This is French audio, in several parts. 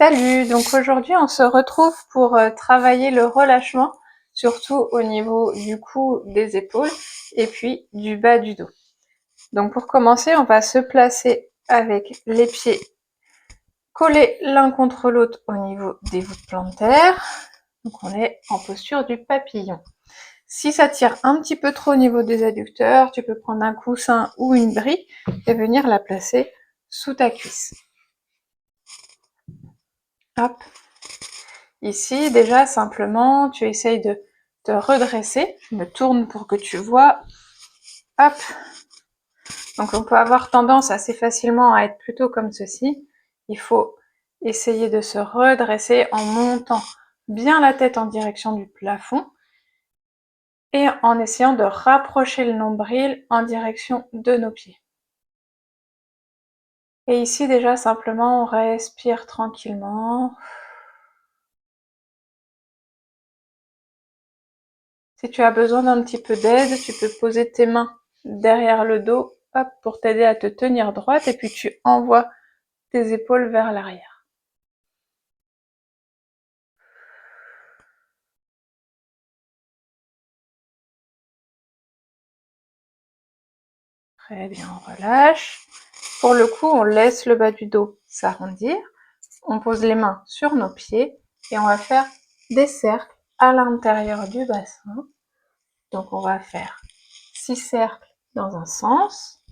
Salut, donc aujourd'hui on se retrouve pour travailler le relâchement, surtout au niveau du cou, des épaules et puis du bas du dos. Donc pour commencer, on va se placer avec les pieds collés l'un contre l'autre au niveau des voûtes plantaires. Donc on est en posture du papillon. Si ça tire un petit peu trop au niveau des adducteurs, tu peux prendre un coussin ou une brique et venir la placer sous ta cuisse. Hop. Ici, déjà, simplement, tu essayes de te redresser. Je me tourne pour que tu vois. Hop. Donc, on peut avoir tendance assez facilement à être plutôt comme ceci. Il faut essayer de se redresser en montant bien la tête en direction du plafond et en essayant de rapprocher le nombril en direction de nos pieds. Et ici, déjà, simplement, on respire tranquillement. Si tu as besoin d'un petit peu d'aide, tu peux poser tes mains derrière le dos, hop, pour t'aider à te tenir droite, et puis tu envoies tes épaules vers l'arrière. Très bien, on relâche. Pour le coup, on laisse le bas du dos s'arrondir, on pose les mains sur nos pieds, et on va faire des cercles à l'intérieur du bassin. Donc on va faire 6 cercles dans un sens,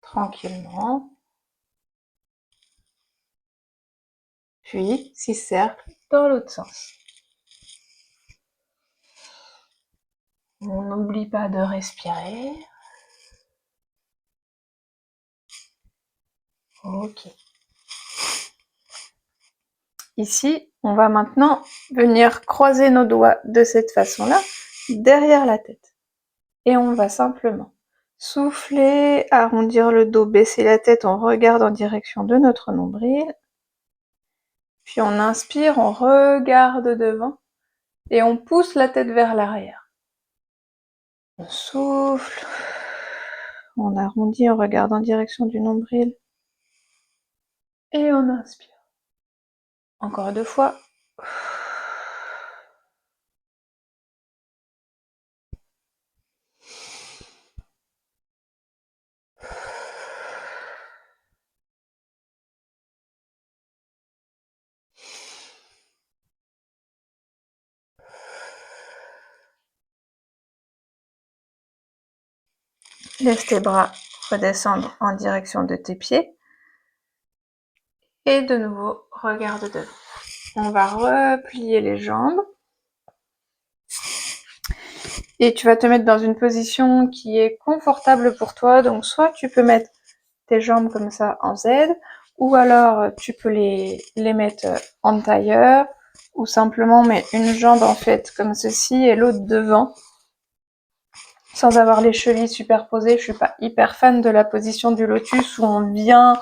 tranquillement, puis 6 cercles dans l'autre sens. On n'oublie pas de respirer. Ok. Ici, on va maintenant venir croiser nos doigts de cette façon-là, derrière la tête. Et on va simplement souffler, arrondir le dos, baisser la tête, on regarde en direction de notre nombril. Puis on inspire, on regarde devant et on pousse la tête vers l'arrière. On souffle, on arrondit, on regarde en direction du nombril et on inspire. Encore 2 fois. Laisse tes bras redescendre en direction de tes pieds. Et de nouveau, regarde devant. On va replier les jambes. Et tu vas te mettre dans une position qui est confortable pour toi. Donc soit tu peux mettre tes jambes comme ça en Z, ou alors tu peux les mettre en tailleur, ou simplement mettre une jambe en fait comme ceci et l'autre devant, sans avoir les chevilles superposées. Je suis pas hyper fan de la position du lotus où on vient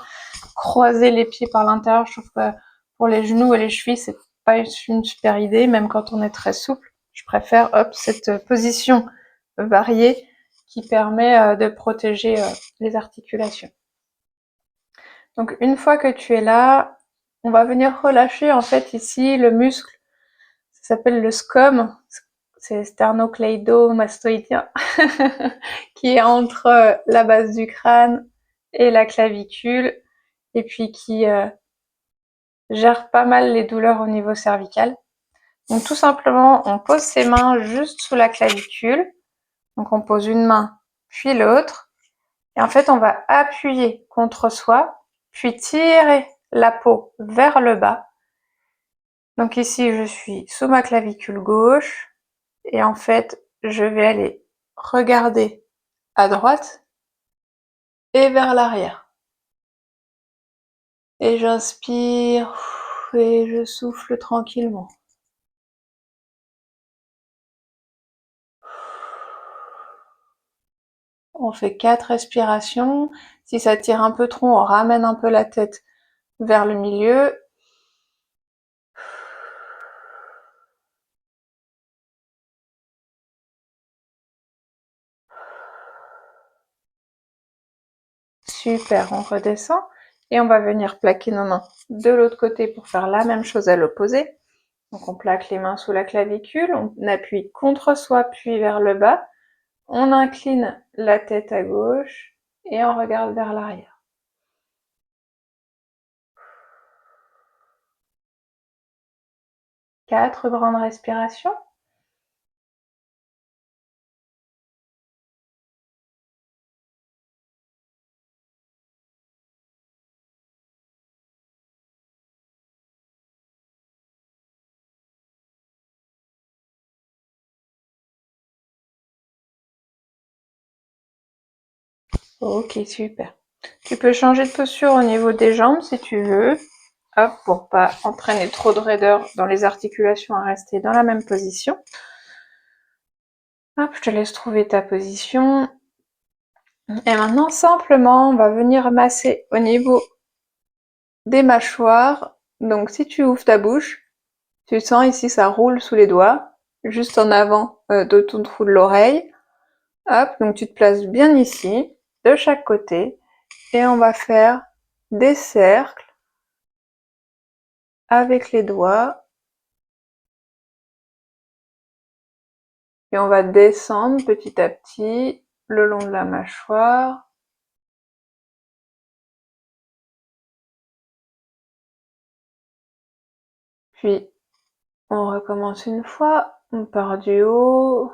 croiser les pieds par l'intérieur. Je trouve que pour les genoux et les chevilles, c'est pas une super idée, même quand on est très souple. Je préfère cette position variée qui permet de protéger les articulations. Donc une fois que tu es là, on va venir relâcher en fait ici le muscle. Ça s'appelle le SCOM, c'est sternocleidomastoïdien, qui est entre la base du crâne et la clavicule, et puis qui gère pas mal les douleurs au niveau cervical. Donc tout simplement, on pose ses mains juste sous la clavicule. Donc on pose une main, puis l'autre. Et en fait, on va appuyer contre soi, puis tirer la peau vers le bas. Donc ici, je suis sous ma clavicule gauche. Et en fait, je vais aller regarder à droite et vers l'arrière. Et j'inspire et je souffle tranquillement. On fait 4 respirations. Si ça tire un peu trop, on ramène un peu la tête vers le milieu. Super, on redescend. Et on va venir plaquer nos mains de l'autre côté pour faire la même chose à l'opposé. Donc on plaque les mains sous la clavicule, on appuie contre soi puis vers le bas, on incline la tête à gauche et on regarde vers l'arrière. Quatre grandes respirations. Ok, super. Tu peux changer de posture au niveau des jambes si tu veux. Hop, pour pas entraîner trop de raideur dans les articulations à rester dans la même position. Hop, je te laisse trouver ta position. Et maintenant, simplement, on va venir masser au niveau des mâchoires. Donc, si tu ouvres ta bouche, tu sens ici, ça roule sous les doigts, juste en avant de ton trou de l'oreille. Hop, donc tu te places bien ici, de chaque côté, et on va faire des cercles avec les doigts. Et on va descendre petit à petit le long de la mâchoire. Puis, on recommence une fois, on part du haut,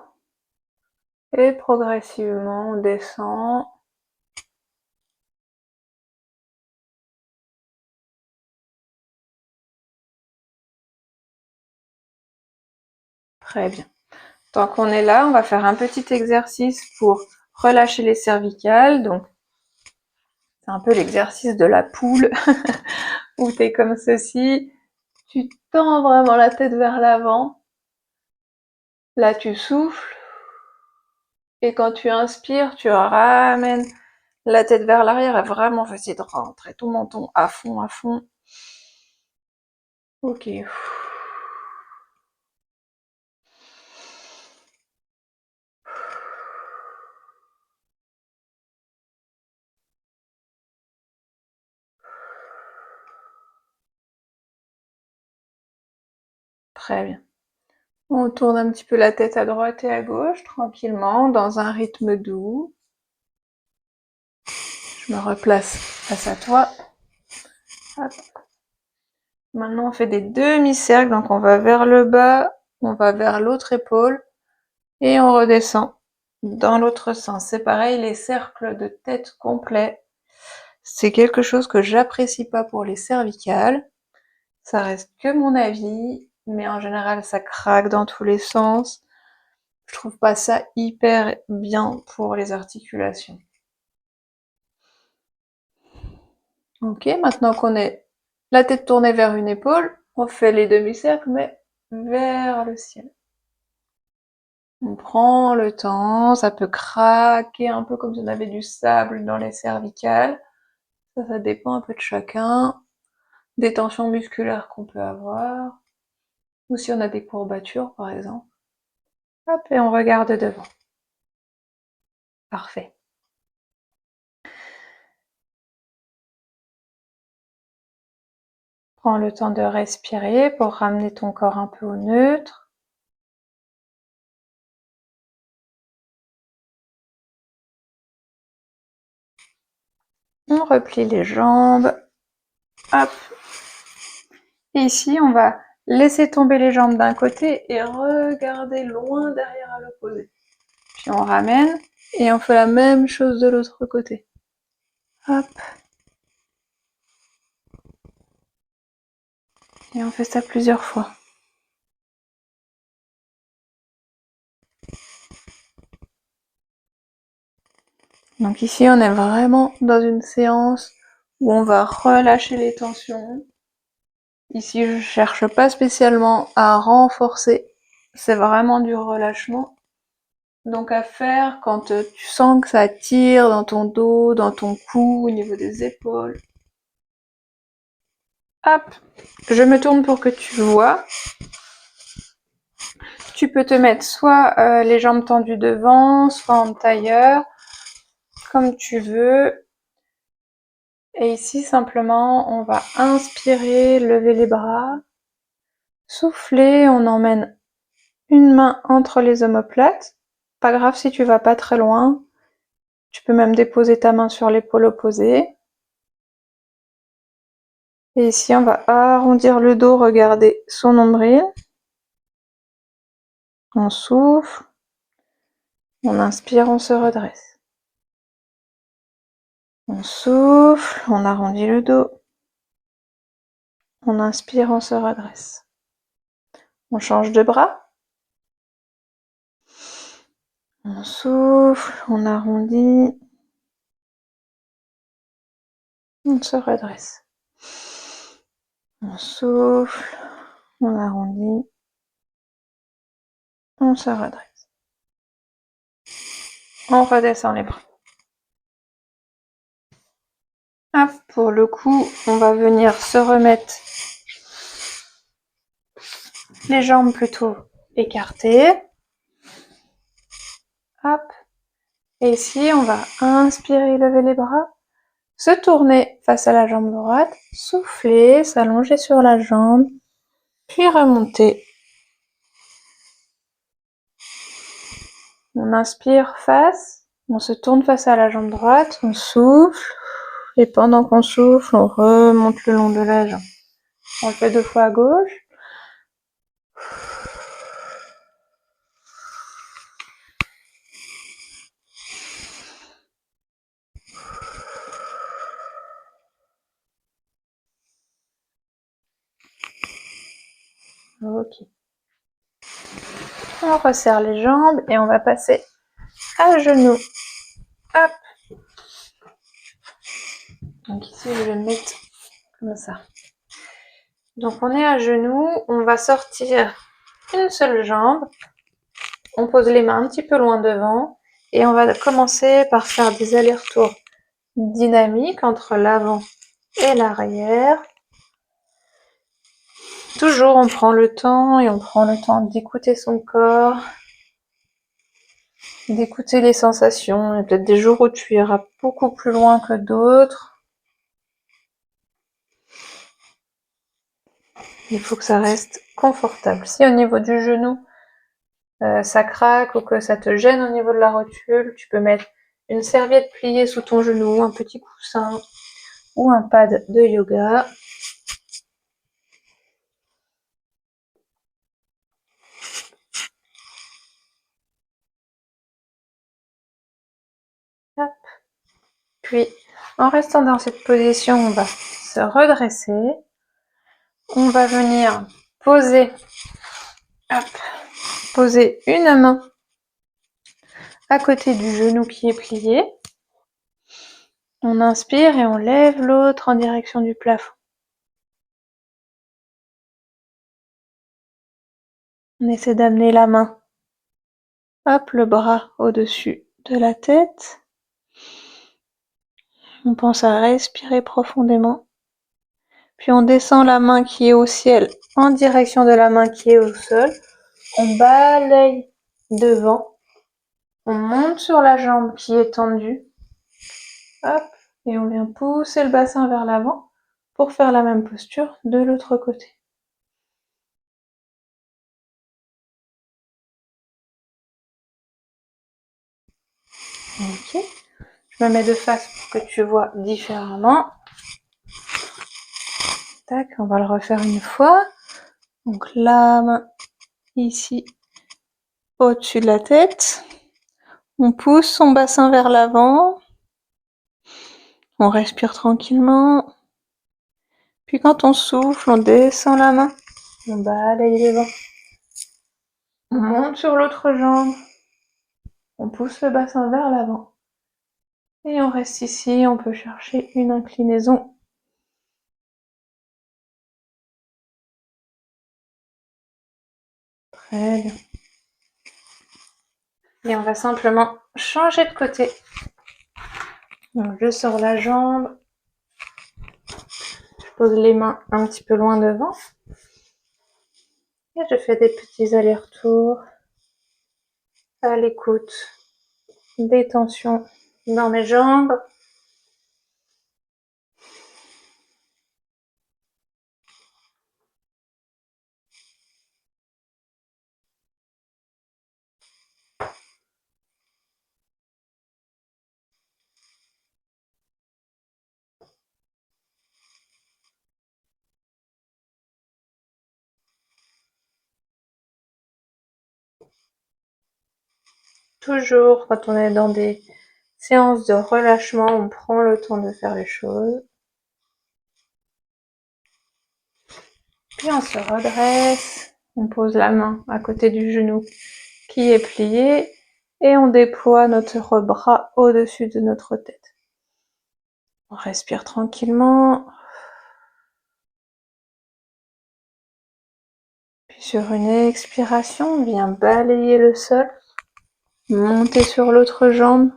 et progressivement on descend. Très bien. Tant qu'on est là, on va faire un petit exercice pour relâcher les cervicales. Donc, c'est un peu l'exercice de la poule, où tu es comme ceci. Tu tends vraiment la tête vers l'avant. Là, tu souffles. Et quand tu inspires, tu ramènes la tête vers l'arrière et vraiment essayer de rentrer ton menton à fond, à fond. Ok. Très bien. On tourne un petit peu la tête à droite et à gauche, tranquillement, dans un rythme doux. Je me replace face à toi. Hop. Maintenant, on fait des demi-cercles, donc on va vers le bas, on va vers l'autre épaule, et on redescend dans l'autre sens. C'est pareil, les cercles de tête complets, c'est quelque chose que j'apprécie pas pour les cervicales. Ça reste que mon avis, mais en général, ça craque dans tous les sens. Je trouve pas ça hyper bien pour les articulations. Ok, maintenant qu'on est la tête tournée vers une épaule, on fait les demi-cercles, mais vers le ciel. On prend le temps, ça peut craquer un peu comme si on avait du sable dans les cervicales. Ça dépend un peu de chacun. Des tensions musculaires qu'on peut avoir. Ou si on a des courbatures, par exemple. Hop, et on regarde devant. Parfait. Prends le temps de respirer pour ramener ton corps un peu au neutre. On replie les jambes. Hop. Et ici, on va laisser tomber les jambes d'un côté et regarder loin derrière à l'opposé. Puis on ramène et on fait la même chose de l'autre côté. Hop. Et on fait ça plusieurs fois. Donc ici, on est vraiment dans une séance où on va relâcher les tensions. Ici, je cherche pas spécialement à renforcer. C'est vraiment du relâchement. Donc à faire quand tu sens que ça tire dans ton dos, dans ton cou, au niveau des épaules. Hop, je me tourne pour que tu vois. Tu peux te mettre soit les jambes tendues devant, soit en tailleur, comme tu veux. Et ici, simplement, on va inspirer, lever les bras, souffler, on emmène une main entre les omoplates. Pas grave si tu vas pas très loin. Tu peux même déposer ta main sur l'épaule opposée. Et ici, on va arrondir le dos, regarder son nombril. On souffle. On inspire, on se redresse. On souffle, on arrondit le dos. On inspire, on se redresse. On change de bras. On souffle, on arrondit. On se redresse. On souffle, on arrondit. On se redresse. On redescend les bras. Hop, pour le coup, on va venir se remettre les jambes plutôt écartées. Hop. Et ici, on va inspirer, lever les bras. Se tourner face à la jambe droite. Souffler, s'allonger sur la jambe. Puis remonter. On inspire face. On se tourne face à la jambe droite. On souffle. Et pendant qu'on souffle, on remonte le long de la jambe. On le fait 2 fois à gauche. Ok. On resserre les jambes et on va passer à genoux. Hop. Donc ici, je vais me mettre comme ça. Donc on est à genoux, on va sortir une seule jambe. On pose les mains un petit peu loin devant et on va commencer par faire des allers-retours dynamiques entre l'avant et l'arrière. Toujours on prend le temps et on prend le temps d'écouter son corps, d'écouter les sensations. Il y a peut-être des jours où tu iras beaucoup plus loin que d'autres. Il faut que ça reste confortable. Si au niveau du genou, ça craque ou que ça te gêne au niveau de la rotule, tu peux mettre une serviette pliée sous ton genou, un petit coussin ou un pad de yoga. Hop. Puis, en restant dans cette position, on va se redresser. On va venir poser, hop, poser une main à côté du genou qui est plié. On inspire et on lève l'autre en direction du plafond. On essaie d'amener la main, hop, le bras au-dessus de la tête. On pense à respirer profondément. Puis on descend la main qui est au ciel en direction de la main qui est au sol. On balaye devant. On monte sur la jambe qui est tendue. Hop, et on vient pousser le bassin vers l'avant pour faire la même posture de l'autre côté. Ok, je me mets de face pour que tu vois différemment. Tac, on va le refaire une fois. Donc la main ici au-dessus de la tête. On pousse son bassin vers l'avant. On respire tranquillement. Puis quand on souffle, on descend la main. On balaye devant. On monte sur l'autre jambe. On pousse le bassin vers l'avant. Et on reste ici, on peut chercher une inclinaison. Très bien. Et on va simplement changer de côté. Donc je sors la jambe. Je pose les mains un petit peu loin devant. Et je fais des petits allers-retours à l'écoute des tensions dans mes jambes. Toujours, quand on est dans des séances de relâchement, on prend le temps de faire les choses. Puis on se redresse, on pose la main à côté du genou qui est plié et on déploie notre bras au-dessus de notre tête. On respire tranquillement. Puis sur une expiration, on vient balayer le sol, monter sur l'autre jambe.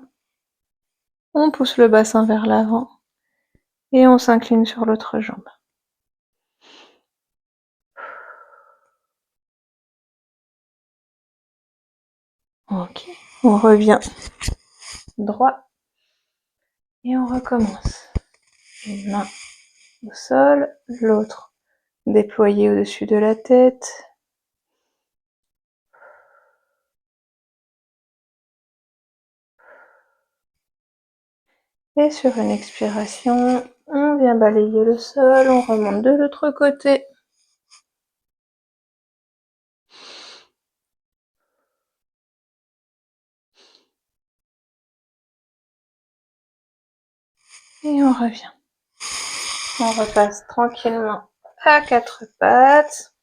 On pousse le bassin vers l'avant et on s'incline sur l'autre jambe. Ok, on revient droit et on recommence. Une main au sol, l'autre déployée au-dessus de la tête. Et sur une expiration, on vient balayer le sol, on remonte de l'autre côté. Et on revient. On repasse tranquillement à quatre pattes.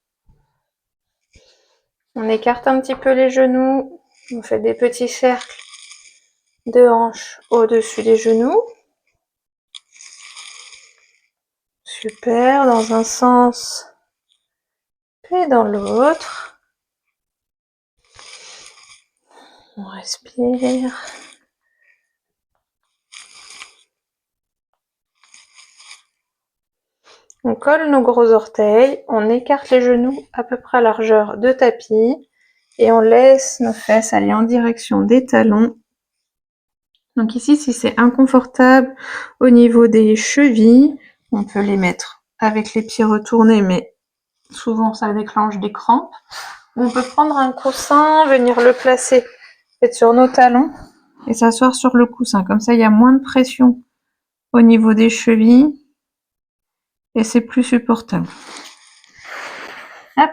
On écarte un petit peu les genoux. On fait des petits cercles de hanches au-dessus des genoux. Super, dans un sens, puis dans l'autre. On respire. On colle nos gros orteils, on écarte les genoux à peu près à largeur de tapis et on laisse nos fesses aller en direction des talons. Donc ici, si c'est inconfortable au niveau des chevilles, on peut les mettre avec les pieds retournés, mais souvent ça déclenche des crampes. On peut prendre un coussin, venir le placer peut-être sur nos talons et s'asseoir sur le coussin. Comme ça, il y a moins de pression au niveau des chevilles et c'est plus supportable. Hop.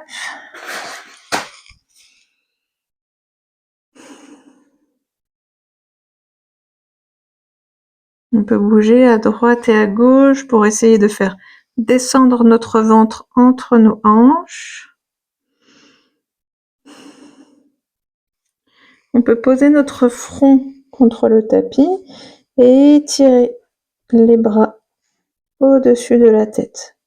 On peut bouger à droite et à gauche pour essayer de faire descendre notre ventre entre nos hanches. On peut poser notre front contre le tapis et étirer les bras au-dessus de la tête.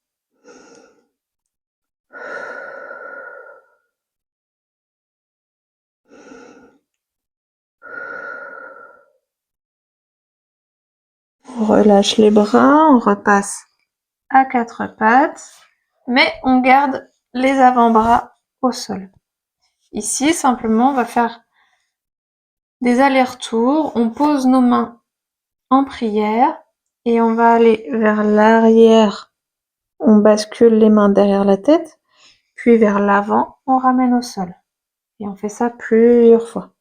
On relâche les bras, on repasse à quatre pattes, mais on garde les avant-bras au sol. Ici, simplement, on va faire des allers-retours, on pose nos mains en prière et on va aller vers l'arrière. On bascule les mains derrière la tête, puis vers l'avant, on ramène au sol. Et on fait ça plusieurs fois.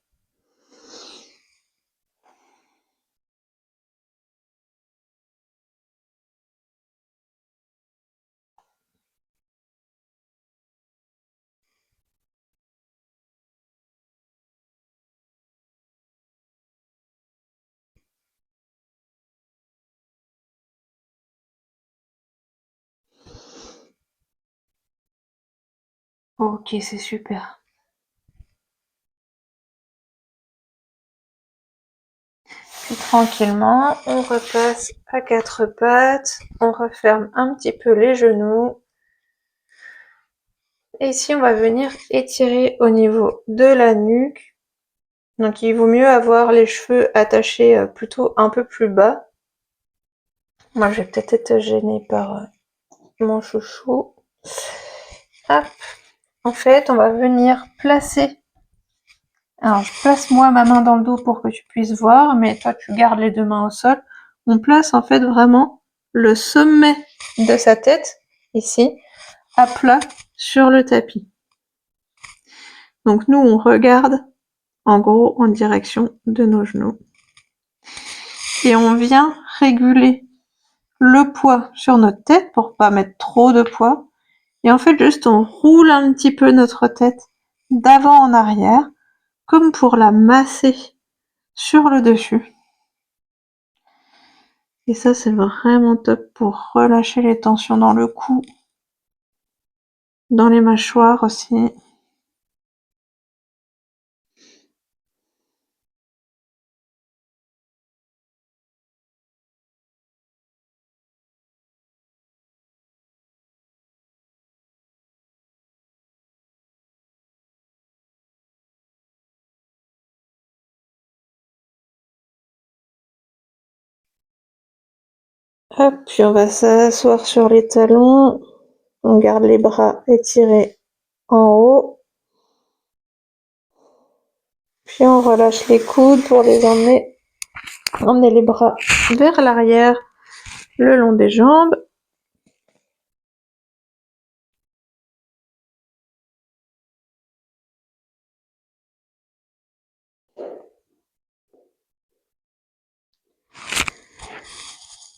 Ok, c'est super. Puis tranquillement, on repasse à quatre pattes, on referme un petit peu les genoux. Et ici, on va venir étirer au niveau de la nuque. Donc il vaut mieux avoir les cheveux attachés plutôt un peu plus bas. Moi, je vais peut-être être gênée par mon chouchou. Hop. En fait, on va venir placer. Alors, je place moi ma main dans le dos pour que tu puisses voir, mais toi, tu gardes les deux mains au sol. On place en fait vraiment le sommet de sa tête, ici, à plat sur le tapis. Donc nous, on regarde en gros en direction de nos genoux. Et on vient réguler le poids sur notre tête pour pas mettre trop de poids. Et en fait, juste on roule un petit peu notre tête d'avant en arrière, comme pour la masser sur le dessus. Et ça, c'est vraiment top pour relâcher les tensions dans le cou, dans les mâchoires aussi. Hop, puis on va s'asseoir sur les talons. On garde les bras étirés en haut. Puis on relâche les coudes pour les emmener les bras vers l'arrière, le long des jambes.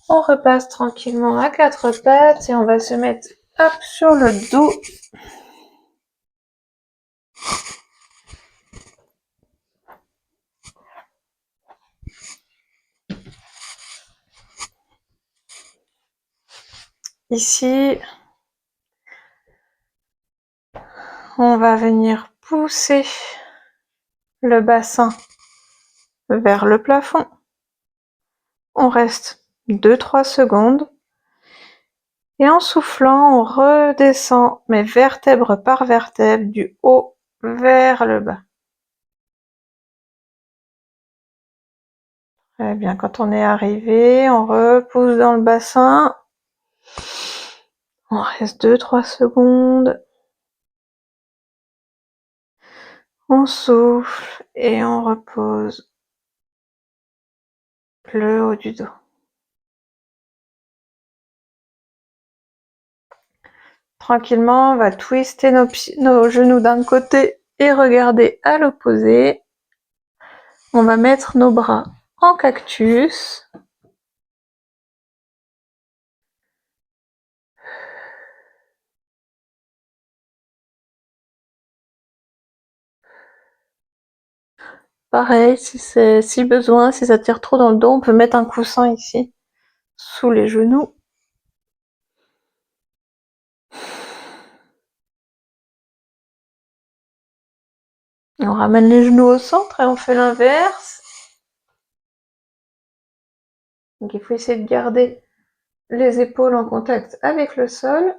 On repasse tranquillement à quatre pattes et on va se mettre hop sur le dos. Ici, on va venir pousser le bassin vers le plafond. On reste 2-3 secondes. Et en soufflant, on redescend, mais vertèbre par vertèbre, du haut vers le bas. Très bien, quand on est arrivé, on repousse dans le bassin. On reste 2-3 secondes. On souffle et on repose le haut du dos. Tranquillement, on va twister nos genoux d'un côté et regarder à l'opposé. On va mettre nos bras en cactus. Pareil, si besoin, si ça tire trop dans le dos, on peut mettre un coussin ici, sous les genoux. On ramène les genoux au centre et on fait l'inverse. Donc il faut essayer de garder les épaules en contact avec le sol.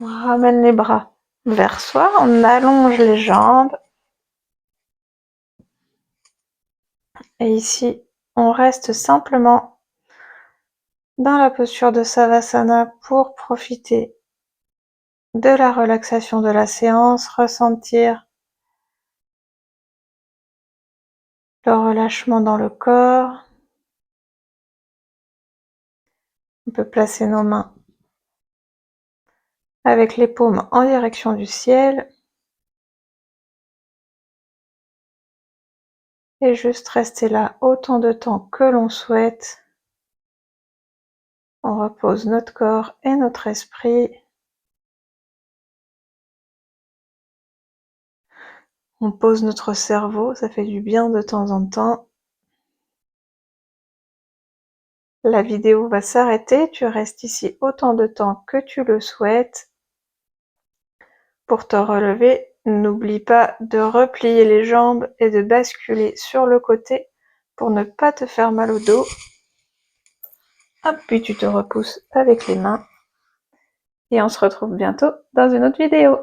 On ramène les bras vers soi, on allonge les jambes. Et ici, on reste simplement dans la posture de Savasana pour profiter de la relaxation de la séance, ressentir le relâchement dans le corps. On peut placer nos mains avec les paumes en direction du ciel et juste rester là autant de temps que l'on souhaite. On repose notre corps et notre esprit. On pose notre cerveau, ça fait du bien de temps en temps. La vidéo va s'arrêter, tu restes ici autant de temps que tu le souhaites. Pour te relever, n'oublie pas de replier les jambes et de basculer sur le côté pour ne pas te faire mal au dos. Hop, puis tu te repousses avec les mains. Et on se retrouve bientôt dans une autre vidéo.